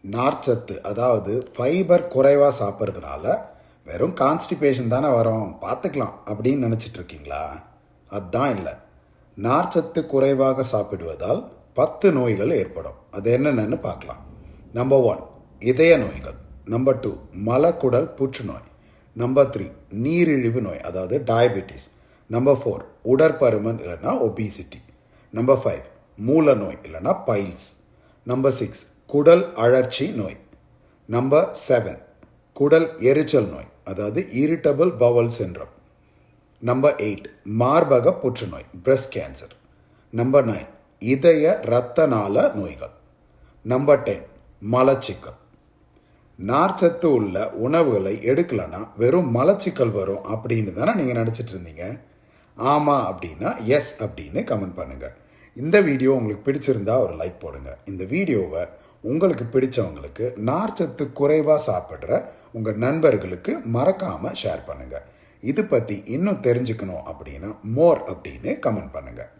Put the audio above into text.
நார்ச்சத்து அதாவது ஃபைபர் குறைவாக சாப்பிட்றதுனால வெறும் கான்ஸ்டிபேஷன் தானே வரும், பார்த்துக்கலாம் அப்படின்னு நினச்சிட்டு இருக்கீங்களா? அதுதான் இல்லை. நார்ச்சத்து குறைவாக சாப்பிடுவதால் 10 நோய்கள் ஏற்படும். அது என்னென்னு பார்க்கலாம். நம்பர் 1 இதய நோய்கள். நம்பர் 2 மலக்குடல் புற்றுநோய். நம்பர் 3 நீரிழிவு நோய் அதாவது டயபெட்டிஸ். நம்பர் 4 உடற்பருமன் இல்லைன்னா ஒபிசிட்டி. நம்பர் 5 மூல நோய் இல்லைன்னா பைல்ஸ். நம்பர் 6 குடல் அழற்சி நோய். நம்பர் 7 குடல் எரிச்சல் நோய் அதாவது இரிட்டபிள் பவல் சிண்ட்ரோம். நம்பர் 8 மார்பக புற்றுநோய் பிரஸ்ட் கேன்சர். நம்பர் 9 இதய இரத்த நாள நோய்கள். நம்பர் 10 மலச்சிக்கல். நார்ச்சத்து உள்ள உணவுகளை எடுக்கலன்னா வெறும் மலச்சிக்கல் வரும் அப்படின்னு தானே நீங்கள் நினச்சிட்டு இருந்தீங்க. ஆமாம் அப்படின்னா எஸ் அப்படின்னு கமெண்ட் பண்ணுங்கள். இந்த வீடியோ உங்களுக்கு பிடிச்சிருந்தா ஒரு லைக் போடுங்க. இந்த வீடியோவை உங்களுக்கு பிடிச்சவங்களுக்கு நார்ச்சத்து குறைவாக சாப்பிட்ற உங்கள் நண்பர்களுக்கு மறக்காமல் ஷேர் பண்ணுங்கள். இது பற்றி இன்னும் தெரிஞ்சுக்கணும் அப்படின்னா மோர் அப்படின்னு கமெண்ட் பண்ணுங்கள்.